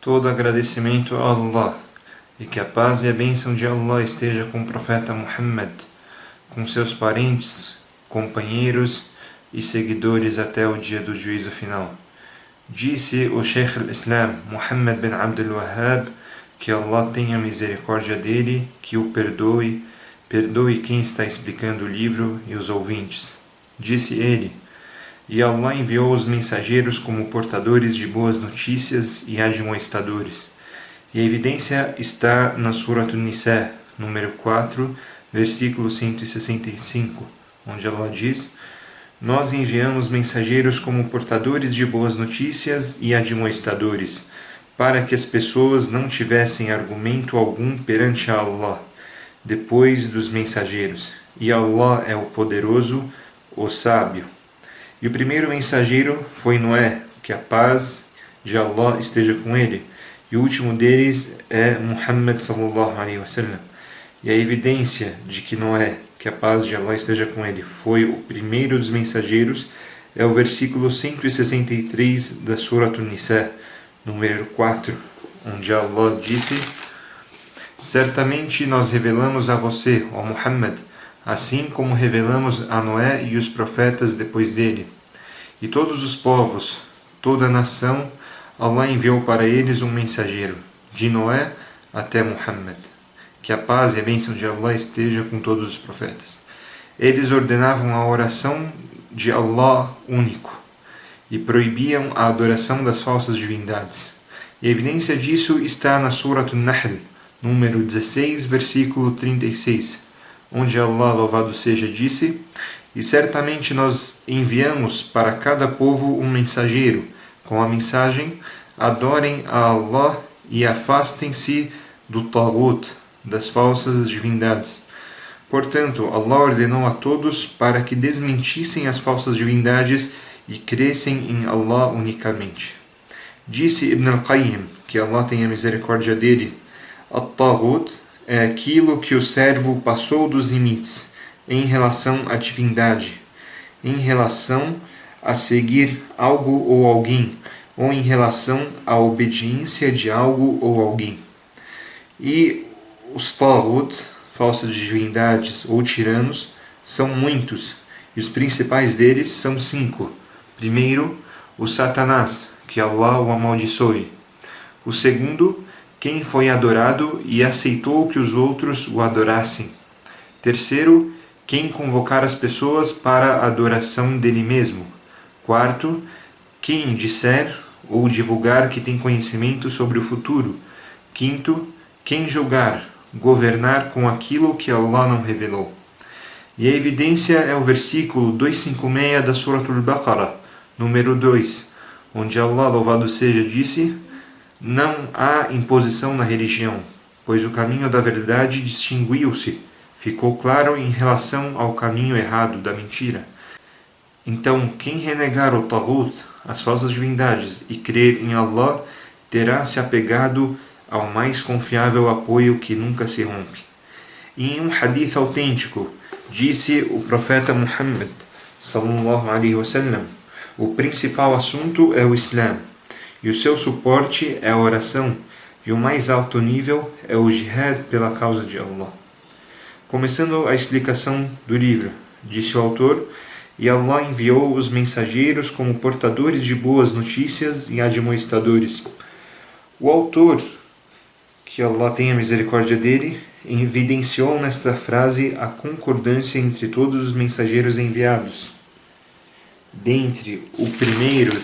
Todo agradecimento a Allah, e que a paz e a bênção de Allah esteja com o profeta Muhammad, com seus parentes, companheiros e seguidores até o dia do juízo final. Disse o Sheikh al-Islam Muhammad bin Abdul Wahhab, que Allah tenha misericórdia dele, que o perdoe quem está explicando o livro e os ouvintes. Disse ele: E Allah enviou os mensageiros como portadores de boas notícias e admoestadores. E a evidência está na Surat An-Nisa, número 4, versículo 165, onde Allah diz: Nós enviamos mensageiros como portadores de boas notícias e admoestadores, para que as pessoas não tivessem argumento algum perante Allah, depois dos mensageiros. E Allah é o poderoso, o sábio. E o primeiro mensageiro foi Noé, que a paz de Allah esteja com ele. E o último deles é Muhammad sallallahu alaihi wasallam. E a evidência de que Noé, que a paz de Allah esteja com ele, foi o primeiro dos mensageiros é o versículo 163 da Surat An-Nisa, número 4, onde Allah disse: Certamente nós revelamos a você, ó Muhammad, assim como revelamos a Noé e os profetas depois dele. E todos os povos, toda a nação, Allah enviou para eles um mensageiro, de Noé até Muhammad. Que a paz e a bênção de Allah esteja com todos os profetas. Eles ordenavam a oração de Allah único e proibiam a adoração das falsas divindades. E a evidência disso está na Surat An-Nahl, número 16, versículo 36, onde Allah, louvado seja, disse: E certamente nós enviamos para cada povo um mensageiro, com a mensagem: Adorem a Allah e afastem-se do Taghut, das falsas divindades. Portanto, Allah ordenou a todos para que desmentissem as falsas divindades e crescem em Allah unicamente. Disse Ibn al-Qayyim, que Allah tenha misericórdia dele: At-Taghut é aquilo que o servo passou dos limites em relação à divindade, em relação a seguir algo ou alguém, ou em relação à obediência de algo ou alguém. E os Taghut, falsas divindades ou tiranos, são muitos, e os principais deles são 5. Primeiro, o Satanás, que Allah o amaldiçoe. O segundo, quem foi adorado e aceitou que os outros o adorassem. Terceiro, quem convocar as pessoas para a adoração dele mesmo. Quarto, quem disser ou divulgar que tem conhecimento sobre o futuro. Quinto, quem julgar, governar com aquilo que Allah não revelou. E a evidência é o versículo 256 da Surat Al-Baqarah, número 2, onde Allah, louvado seja, disse: Não há imposição na religião, pois o caminho da verdade distinguiu-se, ficou claro em relação ao caminho errado da mentira. Então, quem renegar o Taghut, as falsas divindades, e crer em Allah, terá se apegado ao mais confiável apoio que nunca se rompe. E em um hadith autêntico, disse o profeta Muhammad sallallahu alaihi wasallam: O principal assunto é o Islã, e o seu suporte é a oração, e o mais alto nível é o jihad pela causa de Allah. Começando a explicação do livro, disse o autor: E Allah enviou os mensageiros como portadores de boas notícias e admoestadores. O autor, que Allah tenha misericórdia dele, evidenciou nesta frase a concordância entre todos os mensageiros enviados. Dentre o primeiro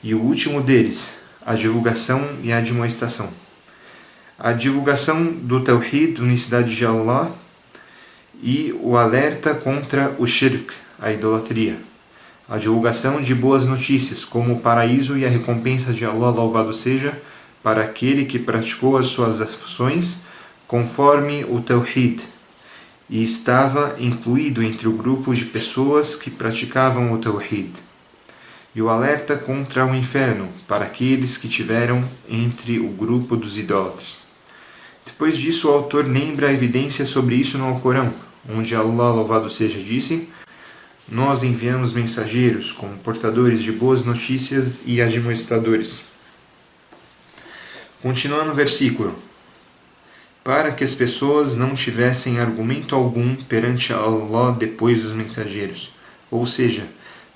e o último deles, a divulgação e a admoestação. A divulgação do Tawhid, unicidade de Allah, e o alerta contra o shirk, a idolatria. A divulgação de boas notícias, como o paraíso e a recompensa de Allah, louvado seja, para aquele que praticou as suas ações conforme o Tawhid, e estava incluído entre o grupo de pessoas que praticavam o Tawhid. E o alerta contra o inferno, para aqueles que tiveram entre o grupo dos idólatras. Depois disso, o autor lembra a evidência sobre isso no Alcorão, onde Allah, louvado seja, disse: Nós enviamos mensageiros como portadores de boas notícias e admoestadores. Continuando o versículo. Para que as pessoas não tivessem argumento algum perante Allah depois dos mensageiros. Ou seja,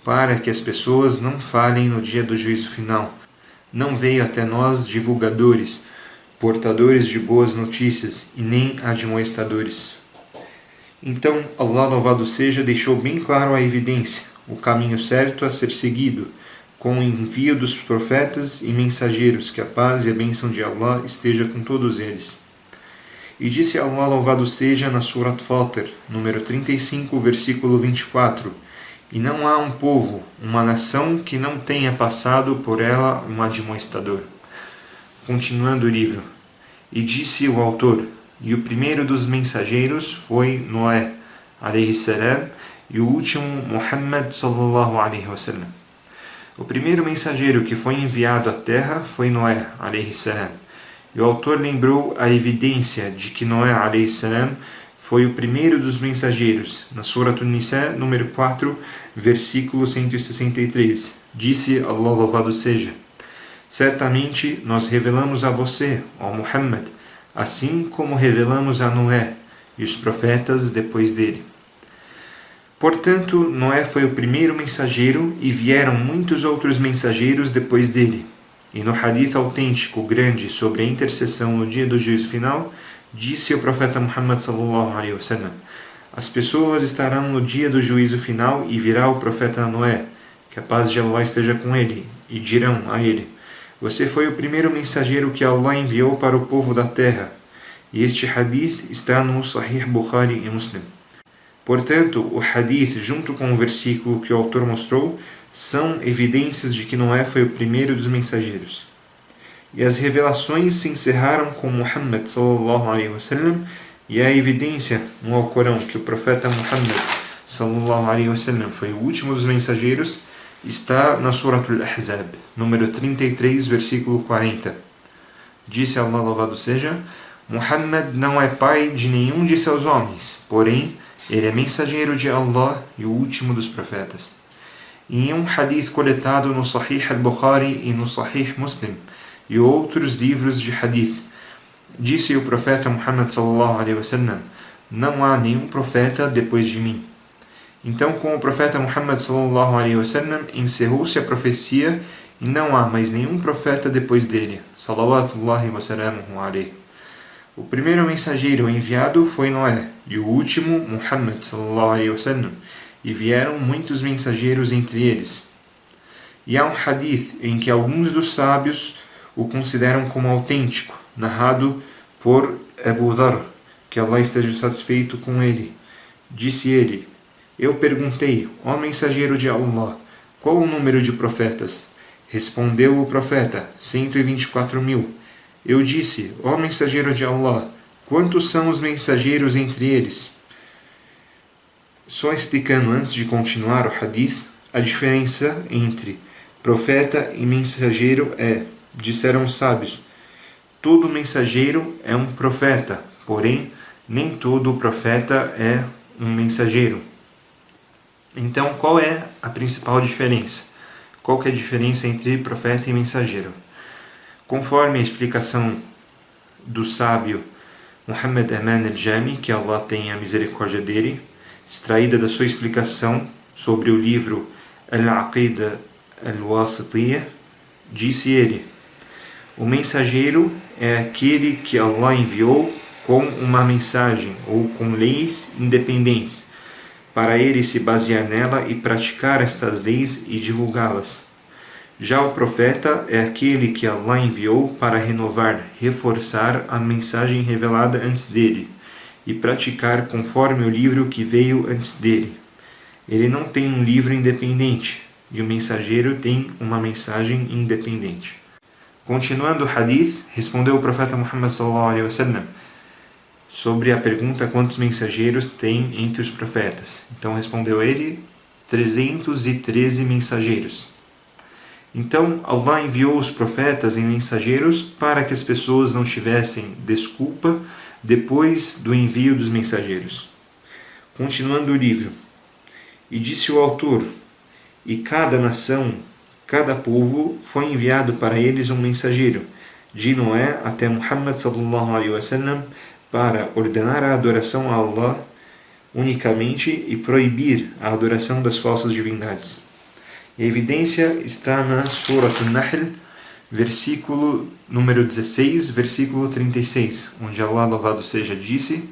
para que as pessoas não falem no dia do juízo final. Não veio até nós divulgadores, portadores de boas notícias e nem admoestadores. Então, Allah louvado seja deixou bem claro a evidência, o caminho certo a ser seguido, com o envio dos profetas e mensageiros, que a paz e a bênção de Allah esteja com todos eles. E disse Allah louvado seja na Surat Fatir, número 35, versículo 24, e não há um povo, uma nação que não tenha passado por ela um admoestador. Continuando o livro. E disse o autor, e o primeiro dos mensageiros foi Noé, alayhi salam, e o último Muhammad sallallahu alaihi wasallam. O primeiro mensageiro que foi enviado à terra foi Noé, alayhi salam. E o autor lembrou a evidência de que Noé, alayhi salam, foi o primeiro dos mensageiros, na Surat An-Nisa, número 4, versículo 163. Disse Allah louvado seja: certamente nós revelamos a você, ó Muhammad, assim como revelamos a Noé e os profetas depois dele. Portanto, Noé foi o primeiro mensageiro e vieram muitos outros mensageiros depois dele. E no hadith autêntico grande sobre a intercessão no dia do juízo final, disse o profeta Muhammad sallallahu alaihi wasallam: as pessoas estarão no dia do juízo final e virá o profeta Noé, que a paz de Allah esteja com ele, e dirão a ele: você foi o primeiro mensageiro que Allah enviou para o povo da terra. E este hadith está no Sahih Bukhari e Muslim. Portanto, o hadith, junto com o versículo que o autor mostrou, são evidências de que Noé foi o primeiro dos mensageiros. E as revelações se encerraram com Muhammad sallallahu alaihi wasallam, e a evidência no Alcorão que o profeta Muhammad sallallahu alaihi wasallam foi o último dos mensageiros está na Surat Al-Ahzab, número 33, versículo 40. Disse Allah louvado seja: Muhammad não é pai de nenhum de seus homens, porém ele é mensageiro de Allah e o último dos profetas. E em um hadith coletado no Sahih al-Bukhari e no Sahih Muslim e outros livros de hadith, disse o profeta Muhammad sallallahu alaihi wasallam: não há nenhum profeta depois de mim. Então, com o profeta Muhammad sallallahu alaihi wasallam encerrou-se a profecia e não há mais nenhum profeta depois dele. Salawatullahi wa salamuhu alaihi. O primeiro mensageiro enviado foi Noé, e o último, Muhammad sallallahu alaihi wasallam, e vieram muitos mensageiros entre eles. E há um hadith em que alguns dos sábios o consideram como autêntico, narrado por Abu Dharr, que Allah esteja satisfeito com ele. Disse ele: eu perguntei, ó mensageiro de Allah, qual o número de profetas? Respondeu o profeta: 124.000. Eu disse, ó mensageiro de Allah, quantos são os mensageiros entre eles? Só explicando antes de continuar o hadith, a diferença entre profeta e mensageiro é, disseram os sábios, todo mensageiro é um profeta, porém, nem todo profeta é um mensageiro. Então, qual é a principal diferença? Qual que é a diferença entre profeta e mensageiro? Conforme a explicação do sábio Muhammad Aman al-Jami, que Allah tenha a misericórdia dele, extraída da sua explicação sobre o livro Al-Aqida al-Wasitiyya, disse ele: o mensageiro é aquele que Allah enviou com uma mensagem ou com leis independentes, para ele se basear nela e praticar estas leis e divulgá-las. Já o profeta é aquele que Allah enviou para renovar, reforçar a mensagem revelada antes dele e praticar conforme o livro que veio antes dele. Ele não tem um livro independente e o mensageiro tem uma mensagem independente. Continuando o hadith, respondeu o profeta Muhammad sallallahu alaihi wasallam sobre a pergunta quantos mensageiros tem entre os profetas. Então respondeu ele: 313 mensageiros. Então Allah enviou os profetas e mensageiros para que as pessoas não tivessem desculpa depois do envio dos mensageiros. Continuando o livro. E disse o autor: e cada nação, cada povo, foi enviado para eles um mensageiro, de Noé até Muhammad sallallahu alaihi wasallam, para ordenar a adoração a Allah unicamente e proibir a adoração das falsas divindades. E a evidência está na Surah An-Nahl, versículo número 16, versículo 36, onde Allah, louvado seja, disse: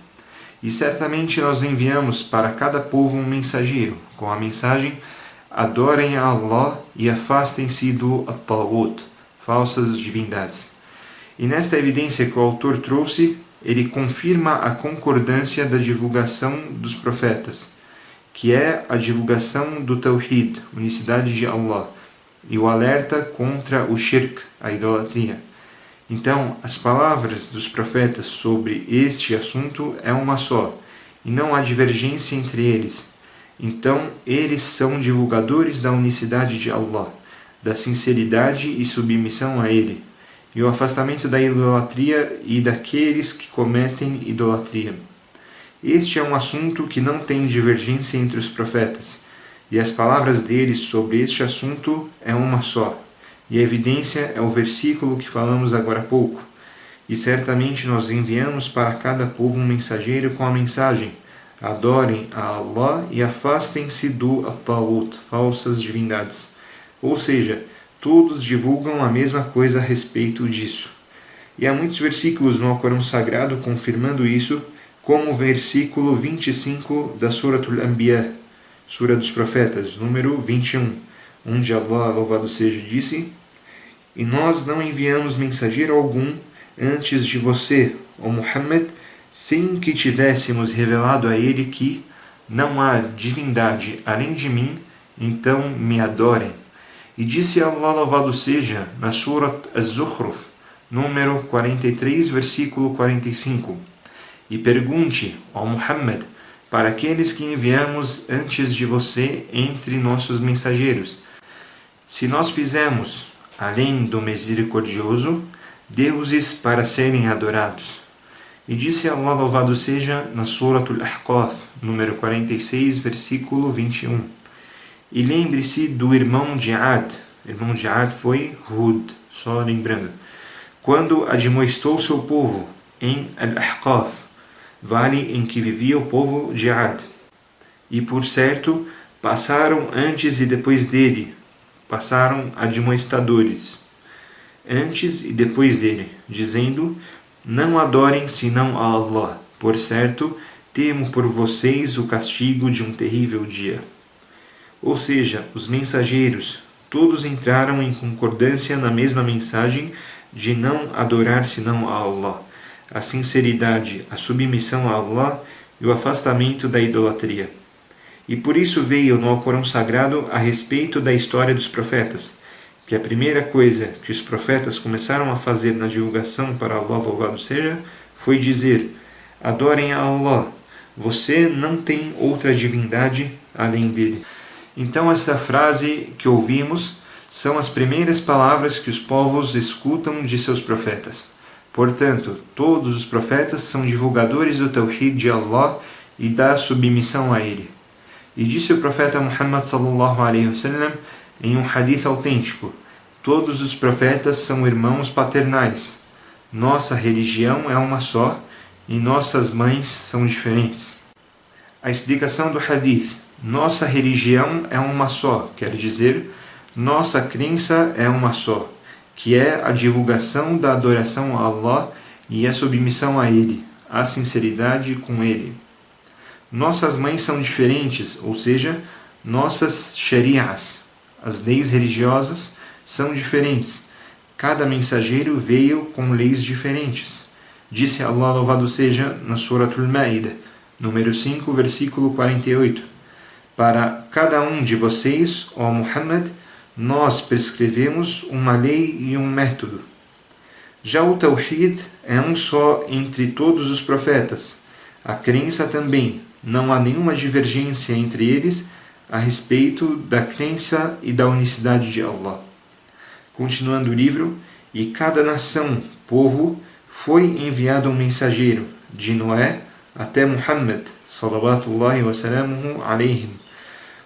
E certamente nós enviamos para cada povo um mensageiro, com a mensagem: adorem a Allah e afastem-se do At-Taghut, falsas divindades. E nesta evidência que o autor trouxe, ele confirma a concordância da divulgação dos profetas, que é a divulgação do Tawhid, unicidade de Allah, e o alerta contra o shirk, a idolatria. Então, as palavras dos profetas sobre este assunto é uma só, e não há divergência entre eles. Então, eles são divulgadores da unicidade de Allah, da sinceridade e submissão a Ele, e o afastamento da idolatria e daqueles que cometem idolatria. Este é um assunto que não tem divergência entre os profetas, e as palavras deles sobre este assunto é uma só, e a evidência é o versículo que falamos agora há pouco. E certamente nós enviamos para cada povo um mensageiro com a mensagem: adorem a Allah e afastem-se do At-Taghut, falsas divindades. Ou seja, todos divulgam a mesma coisa a respeito disso. E há muitos versículos no Alcorão Sagrado confirmando isso, como o versículo 25 da Suratul Anbiya, Sura dos Profetas, número 21, onde Allah, louvado seja, disse: E nós não enviamos mensageiro algum antes de você, ó Muhammad, sem que tivéssemos revelado a ele que não há divindade além de mim, então me adorem. E disse Allah, louvado seja, na Surat Az-Zukhruf, número 43, versículo 45: E pergunte, ó Muhammad, para aqueles que enviamos antes de você entre nossos mensageiros, se nós fizemos, além do misericordioso, deuses para serem adorados. E disse Allah, louvado seja, na Suratul Ahqaf, número 46, versículo 21: E lembre-se do irmão de Ad. O irmão de Ad foi Hud, só lembrando, quando admoestou seu povo em Al-Ahqaf, vale em que vivia o povo de Ad. E por certo, passaram antes e depois dele, passaram admoestadores, antes e depois dele, dizendo: Não adorem senão a Allah, por certo, temo por vocês o castigo de um terrível dia. Ou seja, os mensageiros, todos entraram em concordância na mesma mensagem de não adorar senão a Allah, a sinceridade, a submissão a Allah e o afastamento da idolatria. E por isso veio no Alcorão Sagrado a respeito da história dos profetas, que a primeira coisa que os profetas começaram a fazer na divulgação para Allah, louvado seja, foi dizer: adorem a Allah, você não tem outra divindade além dele. Então esta frase que ouvimos são as primeiras palavras que os povos escutam de seus profetas. Portanto, todos os profetas são divulgadores do Tawhid de Allah e da submissão a ele. E disse o profeta Muhammad sallallahu alaihi wasallam em um hadith autêntico: todos os profetas são irmãos paternais. Nossa religião é uma só e nossas mães são diferentes. A explicação do hadith: nossa religião é uma só, quer dizer, nossa crença é uma só, que é a divulgação da adoração a Allah e a submissão a Ele, a sinceridade com Ele. Nossas mães são diferentes, ou seja, nossas shari'as, as leis religiosas, são diferentes. Cada mensageiro veio com leis diferentes. Disse Allah, louvado seja, na Suratul Ma'idah, número 5, versículo 48: Para cada um de vocês, ó Muhammad, nós prescrevemos uma lei e um método. Já o Tawhid é um só entre todos os profetas. A crença também, não há nenhuma divergência entre eles a respeito da crença e da unicidade de Allah. Continuando o livro: e cada nação, povo, foi enviado um mensageiro, de Noé até Muhammad, salawatullahi wa salamuhu alayhim,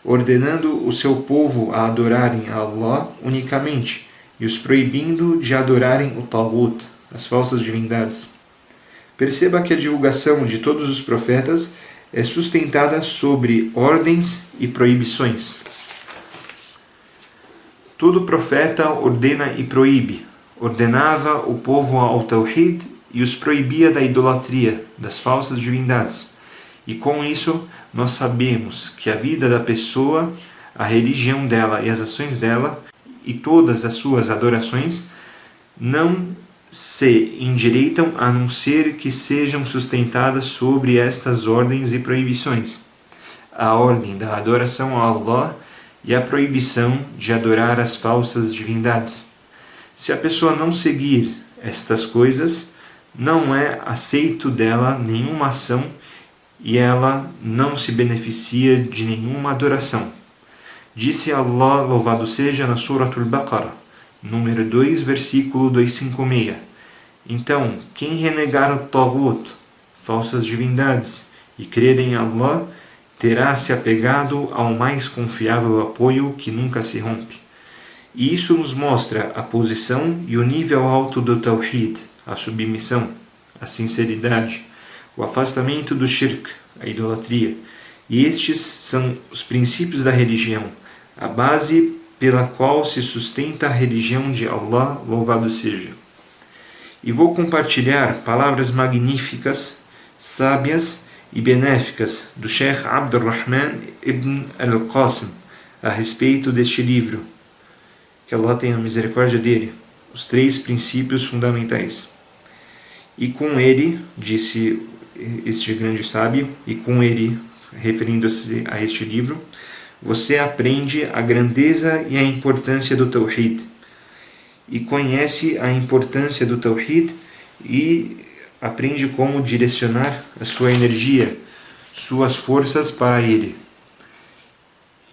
ordenando o seu povo a adorarem a Allah unicamente e os proibindo de adorarem o Taghut, as falsas divindades. Perceba que a divulgação de todos os profetas é sustentada sobre ordens e proibições. Todo profeta ordena e proíbe. Ordenava o povo ao Tawhid e os proibia da idolatria, das falsas divindades. E com isso, nós sabemos que a vida da pessoa, a religião dela e as ações dela, e todas as suas adorações, não se endireitam a não ser que sejam sustentadas sobre estas ordens e proibições. A ordem da adoração a Allah e a proibição de adorar as falsas divindades. Se a pessoa não seguir estas coisas, não é aceito dela nenhuma ação e ela não se beneficia de nenhuma adoração. Disse Allah, louvado seja, na Surah Al-Baqarah, número 2, versículo 256. Então, quem renegar o Taghut, falsas divindades, e crer em Allah, terá se apegado ao mais confiável apoio que nunca se rompe. E isso nos mostra a posição e o nível alto do Tawhid, a submissão, a sinceridade, o afastamento do shirk, a idolatria. E estes são os princípios da religião, a base pela qual se sustenta a religião de Allah, louvado seja. E vou compartilhar palavras magníficas, sábias e benéficas do Sheikh Abdurrahman ibn al-Qasim a respeito deste livro. Que Allah tenha misericórdia dele, os 3 princípios fundamentais. E com ele, disse este grande sábio, e com ele, referindo-se a este livro, você aprende a grandeza e a importância do Tawhid, e conhece a importância do Tawhid e aprende como direcionar a sua energia, suas forças para ele.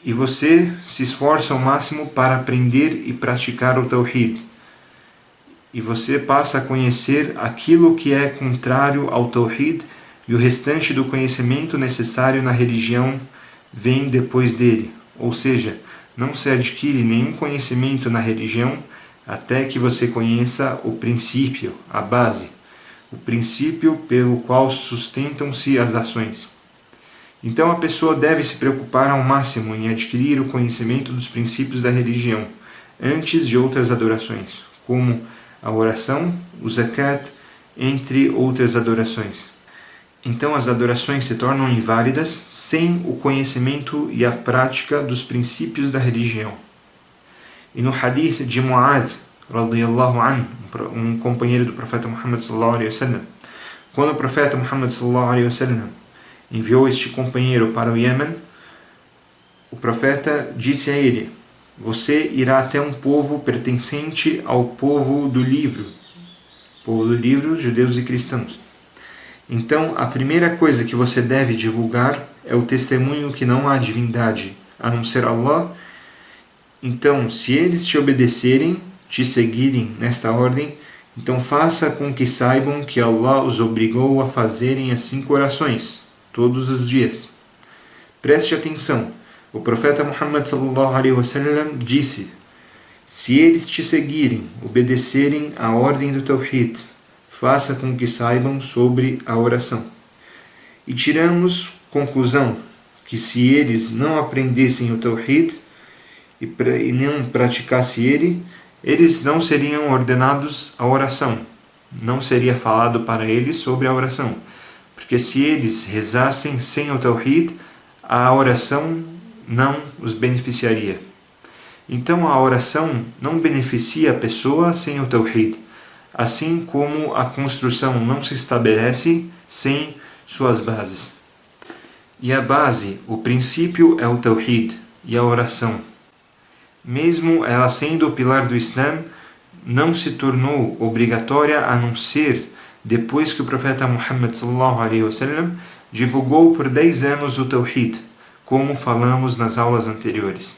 E você se esforça ao máximo para aprender e praticar o Tawhid. E você passa a conhecer aquilo que é contrário ao Tawhid e o restante do conhecimento necessário na religião vem depois dele. Ou seja, não se adquire nenhum conhecimento na religião até que você conheça o princípio, a base, o princípio pelo qual sustentam-se as ações. Então a pessoa deve se preocupar ao máximo em adquirir o conhecimento dos princípios da religião, antes de outras adorações, como a oração, o zakat, entre outras adorações. Então as adorações se tornam inválidas sem o conhecimento e a prática dos princípios da religião. E no hadith de Mu'adh, radiyallahu anhu, um companheiro do profeta Muhammad sallallahu alaihi wasallam, quando o profeta Muhammad sallallahu alaihi wasallam enviou este companheiro para o Iêmen, o profeta disse a ele: você irá até um povo pertencente ao povo do livro, judeus e cristãos. Então, a primeira coisa que você deve divulgar é o testemunho que não há divindade, a não ser Allah. Então, se eles te obedecerem, te seguirem nesta ordem, então faça com que saibam que Allah os obrigou a fazerem as 5 orações, todos os dias. Preste atenção, o profeta Muhammad sallallahu alaihi wasallam disse: se eles te seguirem, obedecerem à ordem do Tawhid, faça com que saibam sobre a oração. E tiramos conclusão que se eles não aprendessem o Tawhid e não praticassem ele, eles não seriam ordenados a oração. Não seria falado para eles sobre a oração. Porque se eles rezassem sem o Tawhid, a oração não os beneficiaria. Então a oração não beneficia a pessoa sem o Tawhid, assim como a construção não se estabelece sem suas bases. E a base, o princípio é o Tawhid e a oração. Mesmo ela sendo o pilar do Islã, não se tornou obrigatória a não ser depois que o profeta Muhammad sallallahu alaihi wasallam divulgou por 10 anos o Tawhid, como falamos nas aulas anteriores.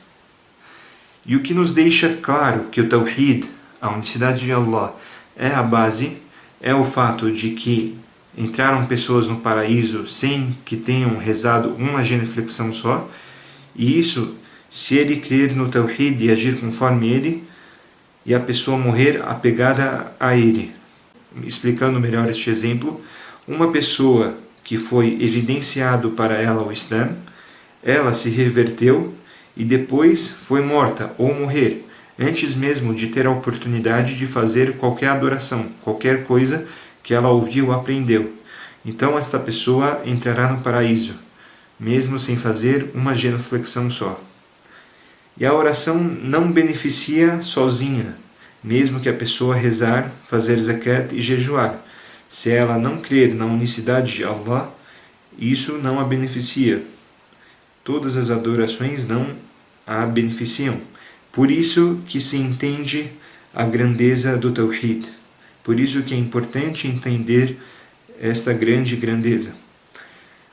E o que nos deixa claro que o Tawhid, a unicidade de Allah, é a base, é o fato de que entraram pessoas no paraíso sem que tenham rezado uma genuflexão só, e isso, se ele crer no Tawhid e agir conforme ele, e a pessoa morrer apegada a ele. Explicando melhor este exemplo, uma pessoa que foi evidenciado para ela o Islã, ela se reverteu e depois foi morta ou morrer, antes mesmo de ter a oportunidade de fazer qualquer adoração, qualquer coisa que ela ouviu ou aprendeu. Então esta pessoa entrará no paraíso, mesmo sem fazer uma genuflexão só. E a oração não beneficia sozinha, mesmo que a pessoa rezar, fazer zakat e jejuar. Se ela não crer na unicidade de Allah, isso não a beneficia. Todas as adorações não a beneficiam. Por isso que se entende a grandeza do Tawhid. Por isso que é importante entender esta grande grandeza.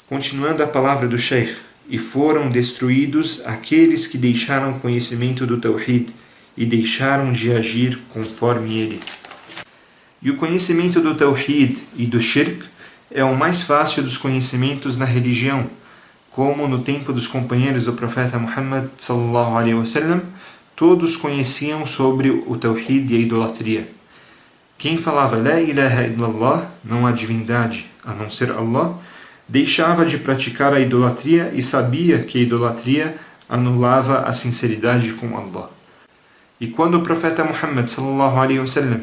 Continuando a palavra do Sheikh, e foram destruídos aqueles que deixaram o conhecimento do Tawhid e deixaram de agir conforme ele. E o conhecimento do Tawhid e do Shirk é o mais fácil dos conhecimentos na religião, como no tempo dos companheiros do profeta Muhammad sallallahu alaihi wasallam, todos conheciam sobre o Tawhid e a idolatria. Quem falava La ilaha illallah, não há divindade a não ser Allah, deixava de praticar a idolatria e sabia que a idolatria anulava a sinceridade com Allah. E quando o profeta Muhammad sallallahu alaihi wasallam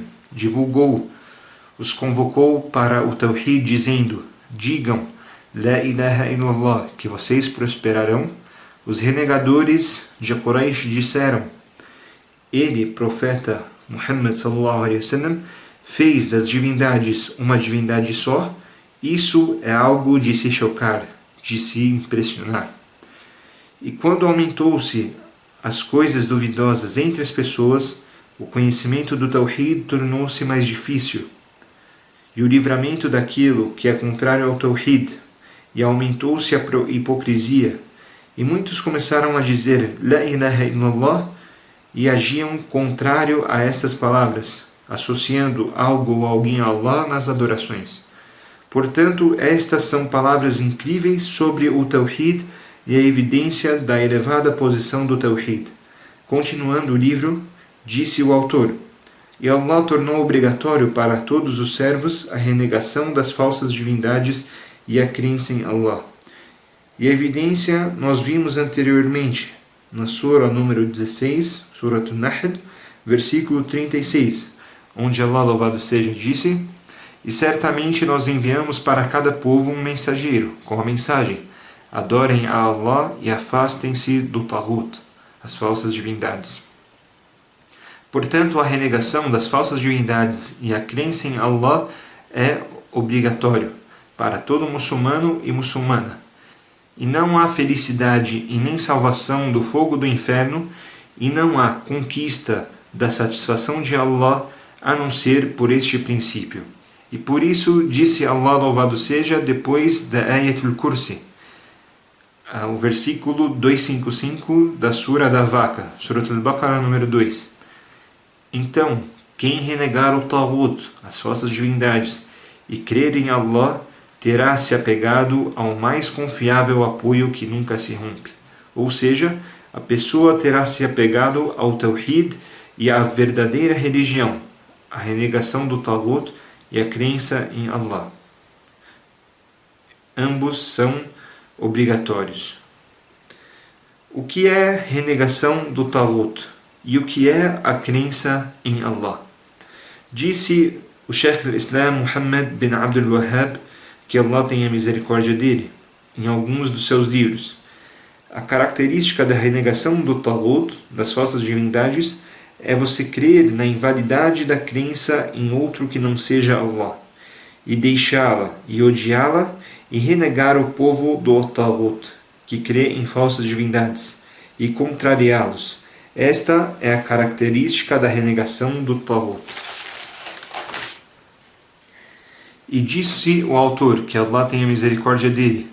os convocou para o Tawhid dizendo: digam La ilaha illallah, que vocês prosperarão, os renegadores de Quraysh disseram: ele, profeta Muhammad sallallahu alaihi wasallam, fez das divindades uma divindade só. Isso é algo de se chocar, de se impressionar. E quando aumentou-se as coisas duvidosas entre as pessoas, o conhecimento do Tawhid tornou-se mais difícil. E o livramento daquilo que é contrário ao Tawhid, e aumentou-se a hipocrisia. E muitos começaram a dizer La ilaha illallah e agiam contrário a estas palavras, associando algo ou alguém a Allah nas adorações. Portanto, estas são palavras incríveis sobre o Tawhid e a evidência da elevada posição do Tawhid. Continuando o livro, disse o autor: e Allah tornou obrigatório para todos os servos a renegação das falsas divindades e a crença em Allah. E a evidência nós vimos anteriormente, na Sura número 16, Surat An-Nahl, versículo 36, onde Allah, louvado seja, disse: e certamente nós enviamos para cada povo um mensageiro, com a mensagem: adorem a Allah e afastem-se do Taghut, as falsas divindades. Portanto, a renegação das falsas divindades e a crença em Allah é obrigatório para todo muçulmano e muçulmana. E não há felicidade e nem salvação do fogo do inferno, e não há conquista da satisfação de Allah a não ser por este princípio. E por isso disse Allah, louvado seja, depois da Ayatul Kursi, o versículo 255 da Sura da Vaca, Surat al-Baqarah número 2. Então, quem renegar o Taghut, as falsas divindades, e crer em Allah, terá se apegado ao mais confiável apoio que nunca se rompe. Ou seja, a pessoa terá se apegado ao Tawhid e à verdadeira religião, a renegação do Taghut e a crença em Allah. Ambos são obrigatórios. O que é renegação do Taghut e o que é a crença em Allah? Disse o Sheikh al-Islam Muhammad bin Abdul Wahhab, que Allah tenha misericórdia dele, em alguns dos seus livros: a característica da renegação do Taghut, das falsas divindades, é você crer na invalidade da crença em outro que não seja Allah, e deixá-la e odiá-la, e renegar o povo do Taghut, que crê em falsas divindades, e contrariá-los. Esta é a característica da renegação do Taghut. E disse o autor, que Allah tenha misericórdia dele,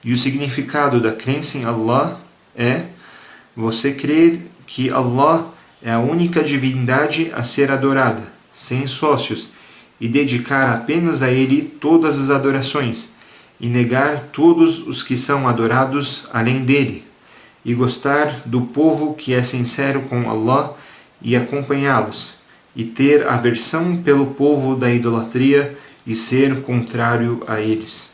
e o significado da crença em Allah é você crer que Allah é a única divindade a ser adorada, sem sócios, e dedicar apenas a Ele todas as adorações, e negar todos os que são adorados além dele, e gostar do povo que é sincero com Allah e acompanhá-los, e ter aversão pelo povo da idolatria e ser contrário a eles.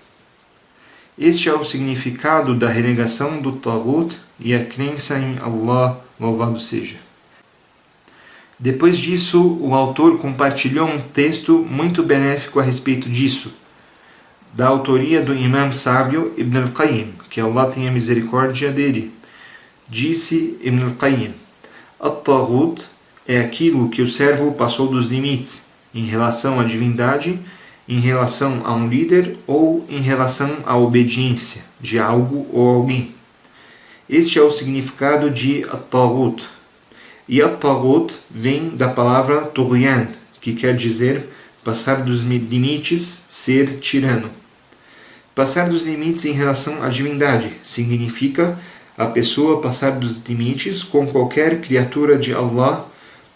Este é o significado da renegação do Taghut e a crença em Allah, louvado seja. Depois disso, o autor compartilhou um texto muito benéfico a respeito disso, da autoria do imam sábio Ibn al-Qayyim, que Allah tenha misericórdia dele. Disse Ibn al-Qayyim: At-Taghut é aquilo que o servo passou dos limites em relação à divindade, em relação a um líder ou em relação à obediência de algo ou alguém. Este é o significado de At-Taghut. E At-Taghut vem da palavra Tughyan, que quer dizer passar dos limites, ser tirano. Passar dos limites em relação à divindade significa a pessoa passar dos limites com qualquer criatura de Allah,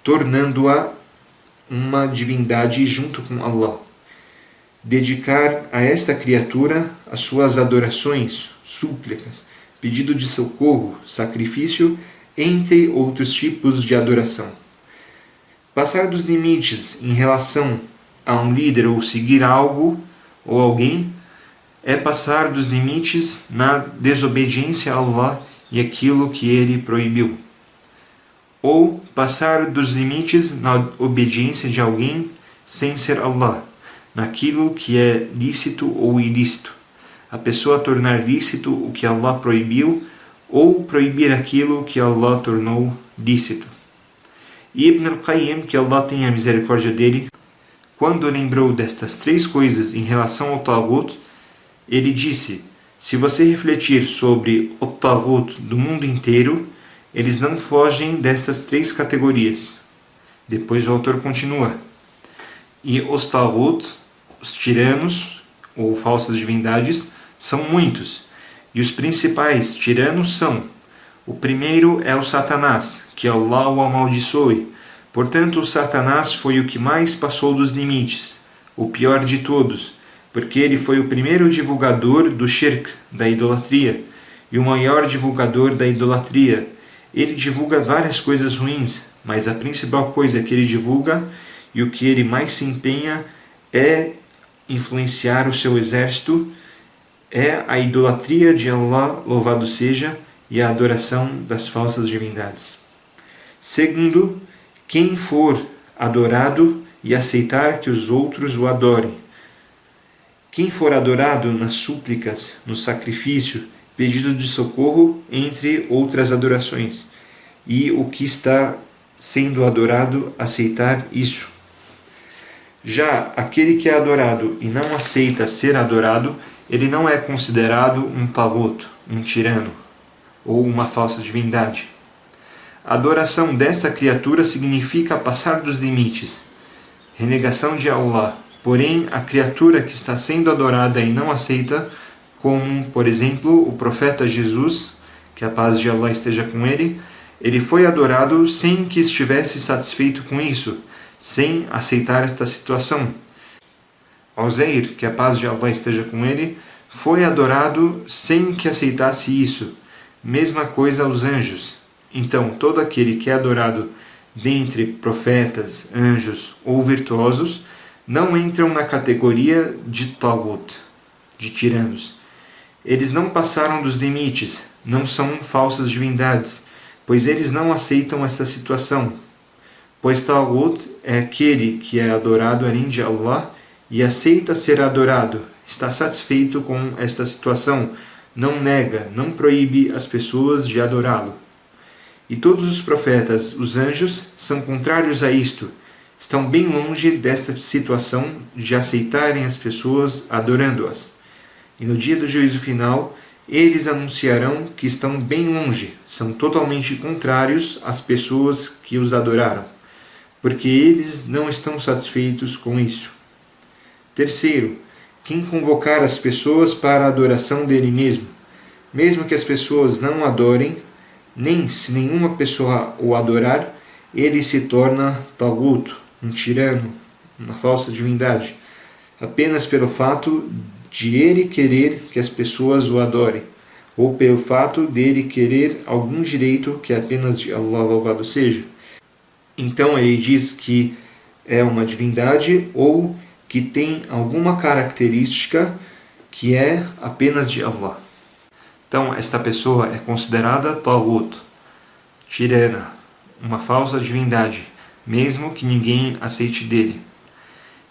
tornando-a uma divindade junto com Allah. Dedicar a esta criatura as suas adorações, súplicas, pedido de socorro, sacrifício, entre outros tipos de adoração. Passar dos limites em relação a um líder ou seguir algo ou alguém é passar dos limites na desobediência a Allah e aquilo que ele proibiu. Ou passar dos limites na obediência de alguém sem ser Allah, naquilo que é lícito ou ilícito. A pessoa tornar lícito o que Allah proibiu ou proibir aquilo que Allah tornou lícito. E Ibn al-Qayyim, que Allah tenha a misericórdia dele, quando lembrou destas três coisas em relação ao Taghut, ele disse: se você refletir sobre o Taghut do mundo inteiro, eles não fogem destas três categorias. Depois o autor continua: e os Taghut, os tiranos ou falsas divindades, são muitos, e os principais tiranos são: o primeiro é o Satanás, que Allah o amaldiçoe. Portanto, o Satanás foi o que mais passou dos limites, o pior de todos, porque ele foi o primeiro divulgador do shirk, da idolatria, e o maior divulgador da idolatria. Ele divulga várias coisas ruins, mas a principal coisa que ele divulga e o que ele mais se empenha é influenciar o seu exército, é a idolatria de Allah, louvado seja, e a adoração das falsas divindades. Segundo, quem for adorado e aceitar que os outros o adorem. Quem for adorado nas súplicas, no sacrifício, pedido de socorro, entre outras adorações, e o que está sendo adorado aceitar isso. Já aquele que é adorado e não aceita ser adorado, ele não é considerado um taghut, um tirano, ou uma falsa divindade. A adoração desta criatura significa passar dos limites, renegação de Allah. Porém, a criatura que está sendo adorada e não aceita, como, por exemplo, o profeta Jesus, que a paz de Allah esteja com ele, ele foi adorado sem que estivesse satisfeito com isso, sem aceitar esta situação. Uzair, que a paz de Allah esteja com ele, foi adorado sem que aceitasse isso. Mesma coisa aos anjos. Então, todo aquele que é adorado dentre profetas, anjos ou virtuosos, não entram na categoria de Taghut, de tiranos. Eles não passaram dos limites, não são falsas divindades, pois eles não aceitam esta situação. Pois Taghut é aquele que é adorado além de Allah e aceita ser adorado, está satisfeito com esta situação, não nega, não proíbe as pessoas de adorá-lo. E todos os profetas, os anjos, são contrários a isto, estão bem longe desta situação de aceitarem as pessoas adorando-as. E no dia do juízo final, eles anunciarão que estão bem longe, são totalmente contrários às pessoas que os adoraram, porque eles não estão satisfeitos com isso. Terceiro, quem convocar as pessoas para a adoração dele mesmo que as pessoas não o adorem, nem se nenhuma pessoa o adorar, ele se torna taghut, um tirano, uma falsa divindade, apenas pelo fato de ele querer que as pessoas o adorem, ou pelo fato dele querer algum direito que é apenas de Allah, louvado seja. Então ele diz que é uma divindade ou que tem alguma característica que é apenas de Allah. Então, esta pessoa é considerada Taghut, tirana, uma falsa divindade, mesmo que ninguém aceite dele.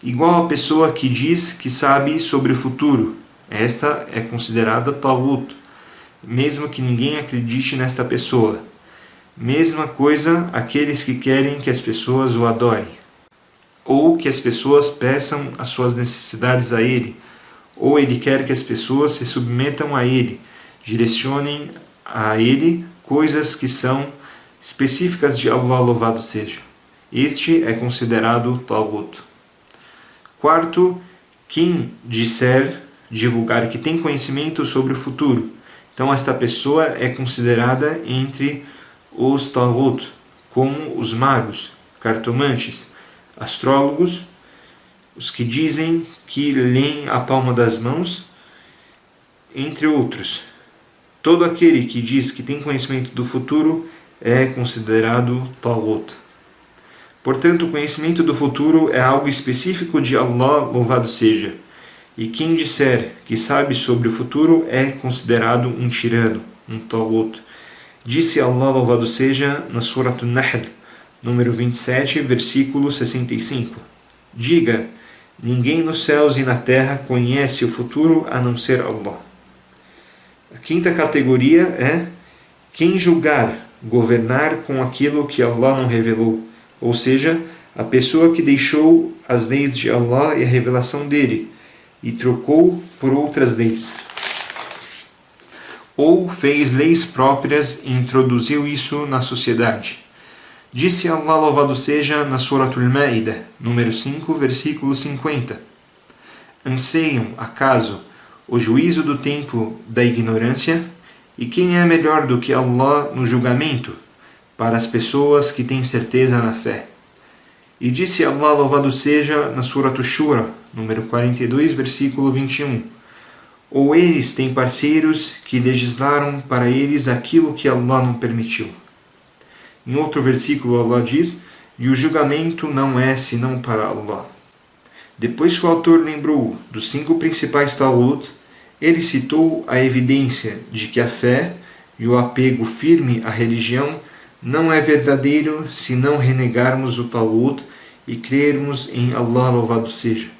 Igual a pessoa que diz que sabe sobre o futuro, esta é considerada Taghut, mesmo que ninguém acredite nesta pessoa. Mesma coisa aqueles que querem que as pessoas o adorem, ou que as pessoas peçam as suas necessidades a ele, ou ele quer que as pessoas se submetam a ele, direcionem a ele coisas que são específicas de Allah, louvado seja. Este é considerado Taghut. Quarto, quem divulgar que tem conhecimento sobre o futuro. Então esta pessoa é considerada entre os Taghut, como os magos, cartomantes, astrólogos, os que dizem que leem a palma das mãos, entre outros. Todo aquele que diz que tem conhecimento do futuro é considerado Taghut. Portanto, o conhecimento do futuro é algo específico de Allah, louvado seja. E quem disser que sabe sobre o futuro é considerado um tirano, um Taghut. Disse Allah, louvado seja, na Surah An-Nahl, número 27, versículo 65. Diga, ninguém nos céus e na terra conhece o futuro a não ser Allah. A quinta categoria é quem julgar, governar com aquilo que Allah não revelou, ou seja, a pessoa que deixou as leis de Allah e a revelação dele e trocou por outras leis, ou fez leis próprias e introduziu isso na sociedade. Disse Allah, louvado seja, na Surah Al-Ma'idah, número 5, versículo 50. Anseiam, acaso, o juízo do tempo da ignorância? E quem é melhor do que Allah no julgamento para as pessoas que têm certeza na fé? E disse Allah, louvado seja, na Surah Ash-Shura, número 42, versículo 21. Ou eles têm parceiros que legislaram para eles aquilo que Allah não permitiu. Em outro versículo Allah diz, e o julgamento não é senão para Allah. Depois que o autor lembrou dos 5 principais Taghut, ele citou a evidência de que a fé e o apego firme à religião não é verdadeiro se não renegarmos o Taghut e crermos em Allah, louvado seja.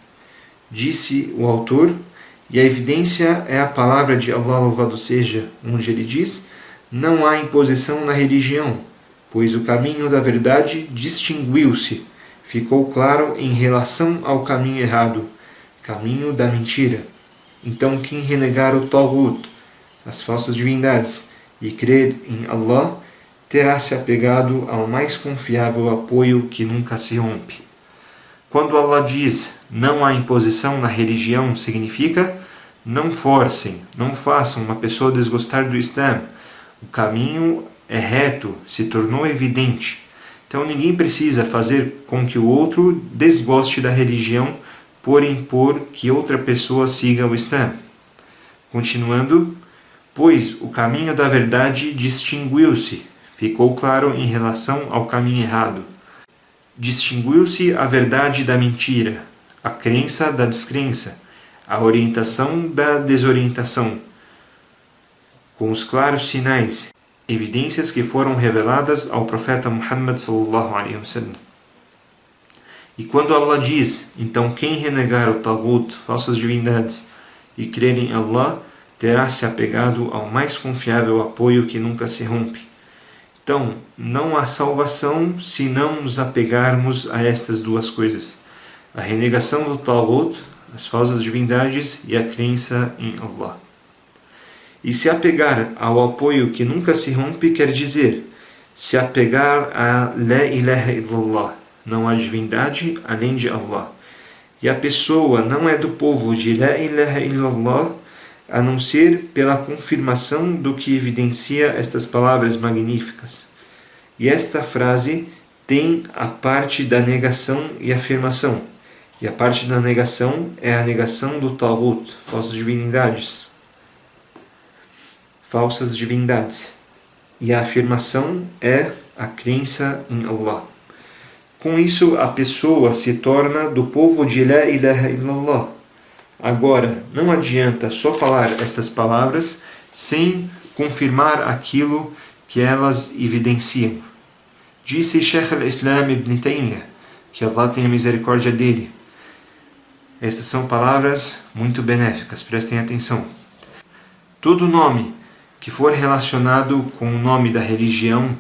Disse o autor, e a evidência é a palavra de Allah, louvado seja, onde ele diz, não há imposição na religião, pois o caminho da verdade distinguiu-se, ficou claro em relação ao caminho errado, caminho da mentira. Então quem renegar o Taghut, as falsas divindades, e crer em Allah, terá se apegado ao mais confiável apoio que nunca se rompe. Quando Allah diz, não há imposição na religião, significa, não forcem, não façam uma pessoa desgostar do Islã. O caminho é reto, se tornou evidente. Então ninguém precisa fazer com que o outro desgoste da religião por impor que outra pessoa siga o Islã. Continuando, pois o caminho da verdade distinguiu-se, ficou claro em relação ao caminho errado. Distinguiu-se a verdade da mentira, a crença da descrença, a orientação da desorientação, com os claros sinais, evidências que foram reveladas ao profeta Muhammad sallallahu alaihi wasallam. E quando Allah diz, então quem renegar o Taghut, falsas divindades, e crer em Allah, terá se apegado ao mais confiável apoio que nunca se rompe. Então, não há salvação se não nos apegarmos a estas duas coisas: a renegação do Taghut, as falsas divindades, e a crença em Allah. E se apegar ao apoio que nunca se rompe quer dizer se apegar a La ilaha illallah, não há divindade além de Allah. E a pessoa não é do povo de La ilaha illallah, a não ser pela confirmação do que evidencia estas palavras magníficas. E esta frase tem a parte da negação e afirmação. E a parte da negação é a negação do Taghut, falsas divindades. Falsas divindades. E a afirmação é a crença em Allah. Com isso, a pessoa se torna do povo de La ilaha illallah. Agora, não adianta só falar estas palavras sem confirmar aquilo que elas evidenciam. Disse Sheikh al-Islam ibn Taymiyyah, que Allah tenha misericórdia dele. Estas são palavras muito benéficas, prestem atenção. Todo nome que for relacionado com o nome da religião,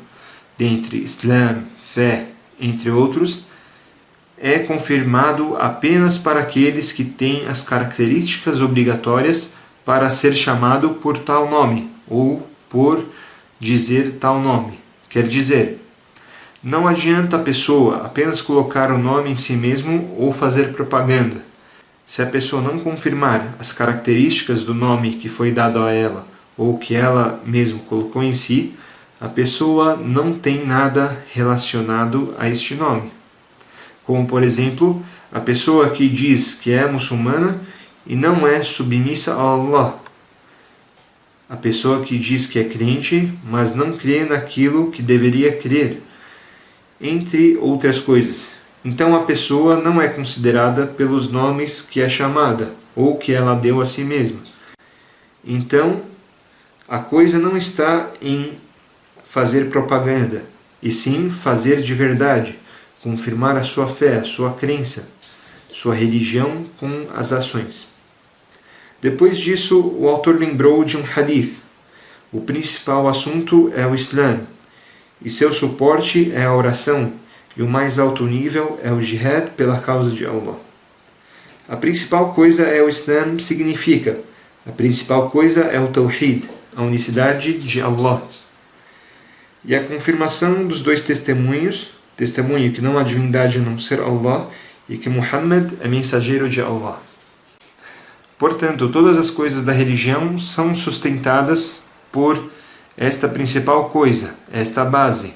dentre Islam, fé, entre outros, é confirmado apenas para aqueles que têm as características obrigatórias para ser chamado por tal nome, ou por dizer tal nome. Quer dizer, não adianta a pessoa apenas colocar o nome em si mesmo ou fazer propaganda. Se a pessoa não confirmar as características do nome que foi dado a ela, ou que ela mesma colocou em si, a pessoa não tem nada relacionado a este nome. Como, por exemplo, a pessoa que diz que é muçulmana e não é submissa a Allah. A pessoa que diz que é crente, mas não crê naquilo que deveria crer, entre outras coisas. Então a pessoa não é considerada pelos nomes que é chamada, ou que ela deu a si mesma. Então, a coisa não está em fazer propaganda, e sim fazer de verdade, confirmar a sua fé, a sua crença, sua religião com as ações. Depois disso, o autor lembrou de um hadith. O principal assunto é o Islã, e seu suporte é a oração, e o mais alto nível é o jihad pela causa de Allah. A principal coisa é o Islã significa, a principal coisa é o Tawhid, a unicidade de Allah. E a confirmação dos dois testemunhos, testemunho que não há divindade a não ser Allah e que Muhammad é mensageiro de Allah. Portanto, todas as coisas da religião são sustentadas por esta principal coisa, esta base.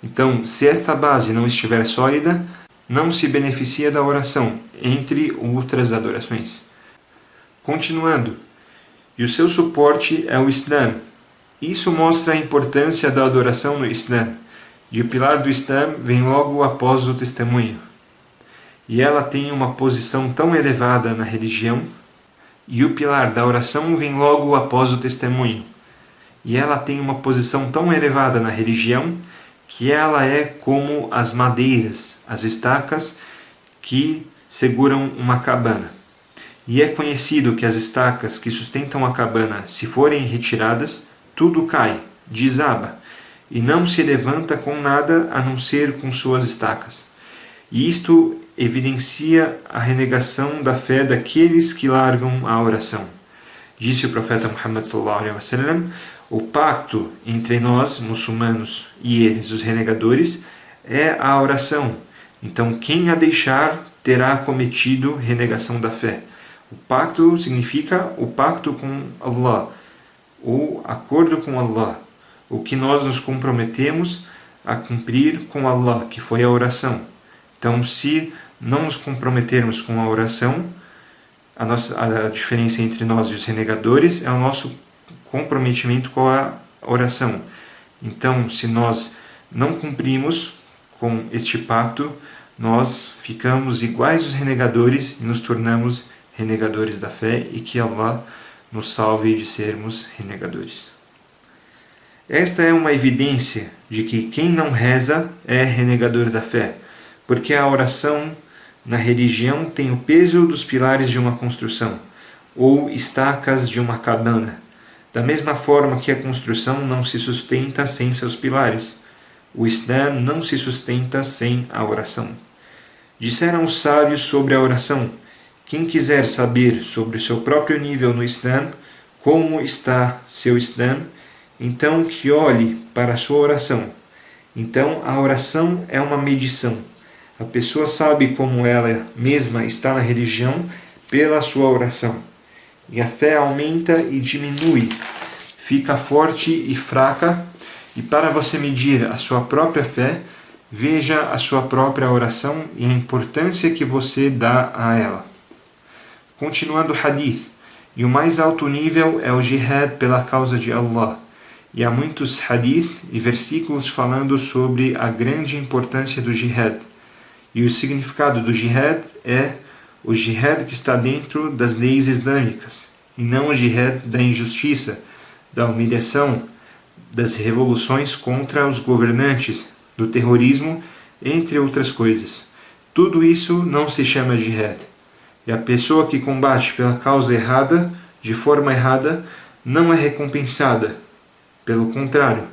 Então, se esta base não estiver sólida, não se beneficia da oração, entre outras adorações. Continuando, e o seu suporte é o Islã. Isso mostra a importância da adoração no Islã, e o pilar do Islã vem logo após o testemunho. E ela tem uma posição tão elevada na religião, e o pilar da oração vem logo após o testemunho. E ela tem uma posição tão elevada na religião, que ela é como as madeiras, as estacas que seguram uma cabana. E é conhecido que as estacas que sustentam a cabana, se forem retiradas, tudo cai, desaba, e não se levanta com nada a não ser com suas estacas. E isto evidencia a renegação da fé daqueles que largam a oração. Disse o profeta Muhammad sallallahu alaihi wasallam: o pacto entre nós, muçulmanos, e eles, os renegadores, é a oração. Então, quem a deixar terá cometido renegação da fé. O pacto significa o pacto com Allah, o acordo com Allah, o que nós nos comprometemos a cumprir com Allah, que foi a oração. Então, se não nos comprometermos com a oração, a diferença entre nós e os renegadores é o nosso comprometimento com a oração. Então, se nós não cumprimos com este pacto, nós ficamos iguais aos renegadores e nos tornamos renegadores da fé, e que Allah nos salve de sermos renegadores. Esta é uma evidência de que quem não reza é renegador da fé, porque a oração na religião tem o peso dos pilares de uma construção, ou estacas de uma cabana. Da mesma forma que a construção não se sustenta sem seus pilares, o Islã não se sustenta sem a oração. Disseram os sábios sobre a oração: quem quiser saber sobre o seu próprio nível no Islã, como está seu Islã, então que olhe para a sua oração. Então a oração é uma medição. A pessoa sabe como ela mesma está na religião pela sua oração. E a fé aumenta e diminui, fica forte e fraca. E para você medir a sua própria fé, veja a sua própria oração e a importância que você dá a ela. Continuando o hadith, e o mais alto nível é o jihad pela causa de Allah. E há muitos hadith e versículos falando sobre a grande importância do jihad. E o significado do jihad é o jihad que está dentro das leis islâmicas, e não o jihad da injustiça, da humilhação, das revoluções contra os governantes, do terrorismo, entre outras coisas. Tudo isso não se chama jihad. E a pessoa que combate pela causa errada, de forma errada, não é recompensada. Pelo contrário,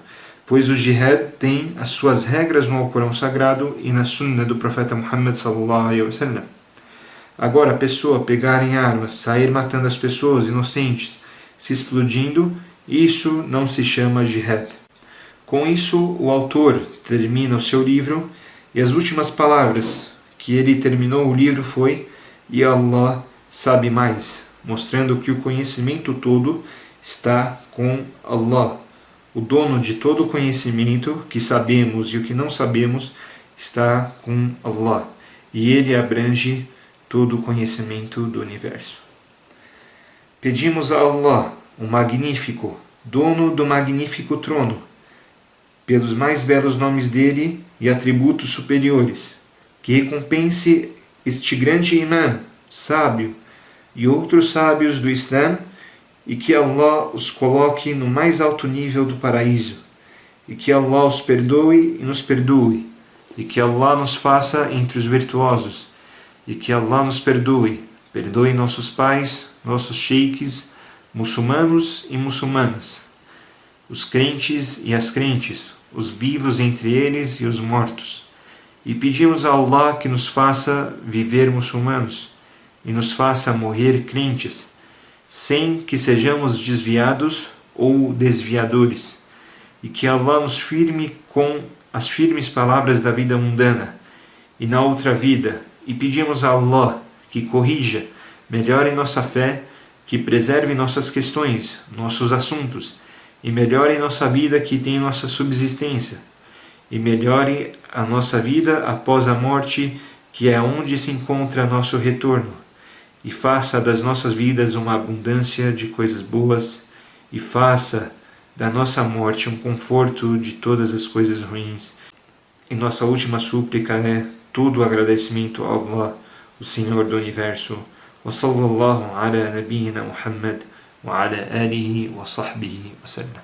pois o jihad tem as suas regras no Alcorão Sagrado e na Sunna do profeta Muhammad sallallahu alaihi wasallam. Agora, a pessoa pegar em armas, sair matando as pessoas inocentes, se explodindo, isso não se chama jihad. Com isso, o autor termina o seu livro e as últimas palavras que ele terminou o livro foi: e Allah sabe mais, mostrando que o conhecimento todo está com Allah. O dono de todo o conhecimento, que sabemos e o que não sabemos, está com Allah. E ele abrange todo o conhecimento do universo. Pedimos a Allah, o Magnífico, dono do magnífico trono, pelos mais belos nomes dele e atributos superiores, que recompense este grande imã, sábio, e outros sábios do Islã, e que Allah os coloque no mais alto nível do paraíso, e que Allah os perdoe e nos perdoe, e que Allah nos faça entre os virtuosos, e que Allah nos perdoe nossos pais, nossos sheiks, muçulmanos e muçulmanas, os crentes e as crentes, os vivos entre eles e os mortos. E pedimos a Allah que nos faça viver muçulmanos e nos faça morrer crentes, sem que sejamos desviados ou desviadores, e que Allah nos firme com as firmes palavras da vida mundana e na outra vida. E pedimos a Allah que corrija, melhore nossa fé, que preserve nossas questões, nossos assuntos, e melhore nossa vida que tem nossa subsistência, e melhore a nossa vida após a morte, que é onde se encontra nosso retorno, e faça das nossas vidas uma abundância de coisas boas, e faça da nossa morte um conforto de todas as coisas ruins. E nossa última súplica é todo o agradecimento a Allah, o Senhor do Universo. وصلى الله على نبينا محمد وعلى آله وصحبه وسلم.